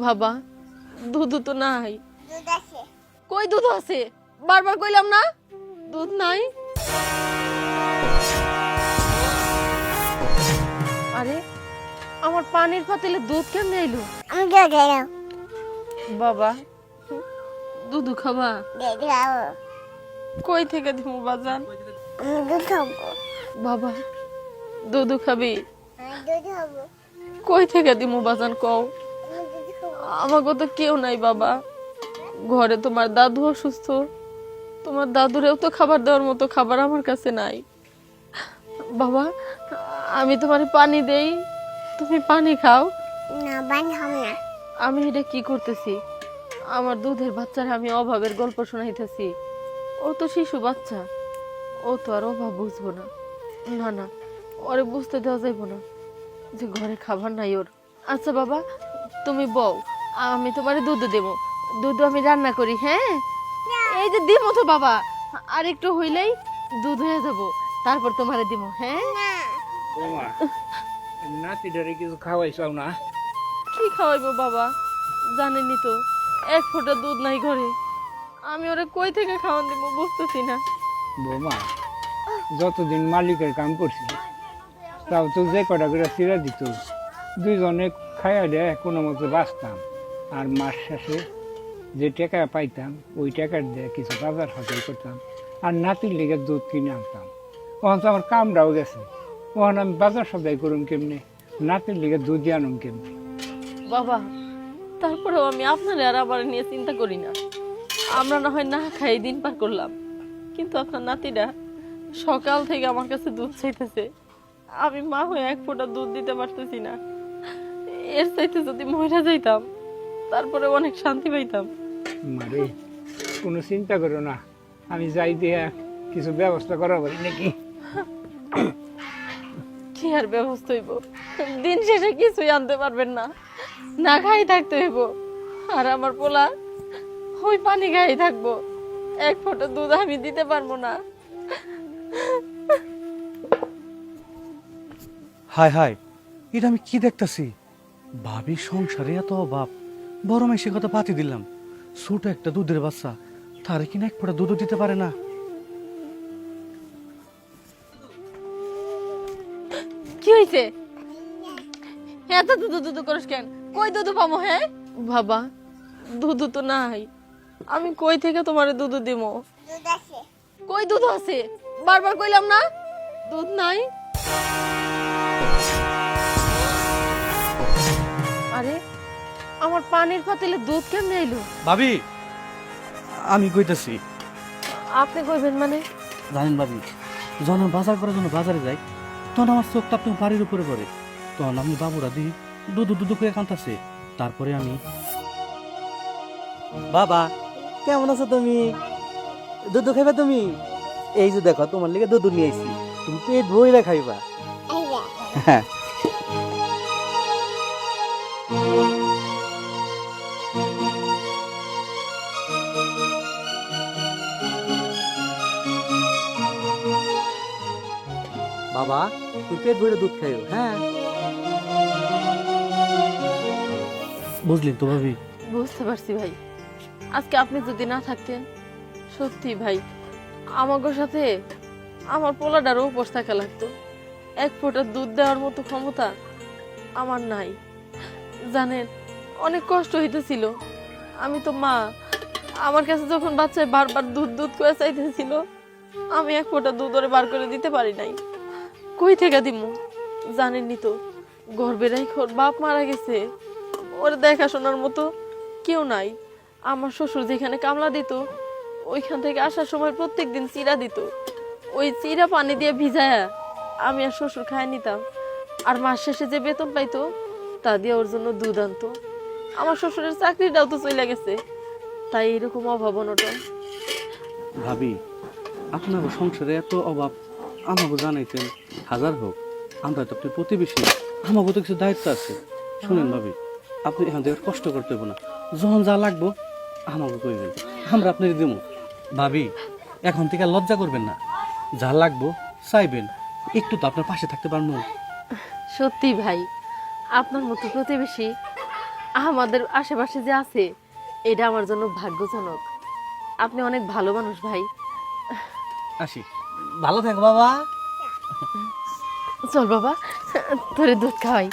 বাবা, দুধ তো নাই। দুধ আছে। কই দুধ আছে? বারবার কইলাম না দুধ নাই। আরে আমার পানির পাতিলে দুধ কেমনে এলো? আমি দুধ খাবো। বাবা, দুধ খাবা? দুধ খাবো। কই থেকে দিমু বাজান? আমি দুধ খাবো। বাবা, দুধ খাবি? আমি দুধ খাবো। কই থেকে দিমু বাজান কও? আমি দুধ খাবো। আমাকে তো কেউ নাই বাবা। ঘরে তোমার দাদু অসুস্থ, তোমার দাদুরেও তো খাবার দেওয়ার মতো খাবার আমার কাছে নাই। বাবা, আমি তোমার পানি দেই, তুমি পানি খাও। না পানি খাবো না। আমি এটা কি করতেছি? আমার দুধের বাচ্চার আমি অভাবের গল্প শোনাইতেছি। ও তো শিশু বাচ্চা, ও তো আর অভাব বুঝবো না। না না, ওরে বুঝতে দেওয়া যাইব না যে ঘরে খাবার নাই ওর। আচ্ছা বাবা, তুমি বউ, আমি তোমারে দুধ দেবো। দুধ আমি রান্না করি, হ্যাঁ? এই যে দিমো তো বাবা, আর একটু হইলেই দুধ হয়ে যাবো, তারপর তোমারে দিমো, হ্যাঁ? না। ওমা নাতিটারে কিছু খাওয়াইছাও না? কি খাওয়াইবো বাবা, জানেনই তো এক ফোঁটা দুধ নাই ঘরে। আমি ওরে কই থেকে খাওয়ান দিব বুঝতেছি না। বৌমা, যতদিন মালিকের কাম করছি তাও তো যে কটা করে চিরা দিত, দুইজনে খাইয়া দেয় কোনো মতো বাঁচতাম। আর মাস শেষে যে টাকা পাইতাম ওই টাকার দিয়ে কিছু বাজার হাজার করতাম আর নাতির লেগে দুধ কিনে আনতাম। ওখান তো আমার কামড়াও গেছে, ওখানে আমি বাজার সদাই করুম কেমনে, নাতির লেগে দুধ দিয়ে আনুম কেমনে? বাবা, তারপরেও আমি আপনার আর আমার নিয়ে চিন্তা করি না। আমরা না হয় না খাই দিন পার করলাম, কিন্তু আপনার নাতিরা সকাল থেকে আমার কাছে দুধ চাইতেছে। আমি মা হয়ে এক ফোঁটা দুধ দিতে পারতেছি না। এর চাইতে যদি মহিলা যাইতাম তারপরে অনেক শান্তি পাইতাম। মারে, কোনো চিন্তা করো না, আমি যাই দিয়ে কিছু ব্যবস্থা করা পারি নাকি? কি আর ব্যবস্থা হইব? দিন শেষে কিছুই আনতে পারবেন না, না খাই থাকতে হইব। আর আমার পোলা ওই পানি খাই থাকবো, এক ফোঁটা দুধ আমি দিতে পারবো না। হায় হায়, এটা আমি কি দেখতাছি? ভাবি সংসারে এত অভাব, বড় মেয়ে কথা পাতি দিলাম, ছোট একটা দুধের বাচ্চা, তারে কিনা এক ফোঁটা দুধ দিতে পারে না। কি হয়েছে? এত দুধ দুধ করিস কেন? কই দুধ পাবো? হ্যাঁ বাবা, দুধ তো নাই। আমি কই থেকে তোমারে দুধ দিব? দুধ আছে। কই দুধ আছে? বারবার কইলাম না দুধ নাই। আরে আমার পানির পাতিলে দুধ কেমনে এলো? ভাবি, আমি কইতাছি। আপনি কইবেন মানে? জানেন ভাবি, যখন আমি বাজার করার জন্য বাজারে যাই, তখন আমার চোখটা আপনি বাড়ির উপরে পড়ে। তখন আমি বাবুরা দিই দুধ দুধ করে কাঁদতাছে। তারপরে আমি, বাবা কেমন আছো তুমি? দুধ খাইবা তুমি? এই যে দেখো তোমার লিগে দুধ নিয়ে আইছি, তুমি পেট ভরে খাইবা। এই যে। হ্যাঁ। বাবা তুমি পেট ভরে দুধ খাইও, হ্যাঁ? বুঝলেন তো ভাবি? বুঝতে পারছি ভাই। আজকে আপনি যদি না থাকতেন, সত্যি ভাই আমাদের সাথে আমার পোলাটারও উপোস থাকা লাগতো। এক ফোঁটা দুধ দেওয়ার মতো ক্ষমতা আমার নাই। জানেন, অনেক কষ্ট হইতেছিল। আমি তো মা, আমার কাছে যখন বাচ্চায় বারবার দুধ দুধ করে চাইতেছিল, আমি এক ফোঁটা দুধ ওরে বার করে দিতে পারি নাই। কই থেকে দিমু? জানেননি তো, গর্ভে রেখে ওর বাপ মারা গেছে, ওর দেখাশোনার মতো কেউ নাই। আমার শ্বশুর যেখানে কামলা দিত, ওইখান থেকে আসার সময় প্রত্যেকদিন চিরা দিত। ওই চিরা পানি দিয়ে ভিজায়া আমি আর শ্বশুর খায় নিতাম। আর মাস শেষে যে বেতন পাইতো তা দিয়ে ওর জন্য দুধ আনতো। আমার শ্বশুরের চাকরিটাও তো চলে গেছে, তাই এরকম অভাব অনটন। ভাবি, আপনার সংসারে এত অভাব আমাকে জানাইতেন, হাজার হোক আমরা তো আপনার প্রতিবেশী, আমাকে তো কিছু দায়িত্ব আছে। শুনেন ভাবি, আপনি এখান থেকে কষ্ট করতে হবে না, যখন যা লাগবো আমাকে কইবেন, আমরা আপনার দিব। ভাবি, এখন থেকে লজ্জা করবেন না, যা লাগবো চাইবেন, একটু তো আপনার পাশে থাকতে পারবো। সত্যি ভাই, আপনার মতো প্রতিবেশী আমাদের আশেপাশে যে আছে এটা আমার জন্য ভাগ্যজনক। আপনি অনেক ভালো মানুষ ভাই। আসি। ভালো থাকো বাবা। চল বাবা, তোরে দুধ খাওয়াই।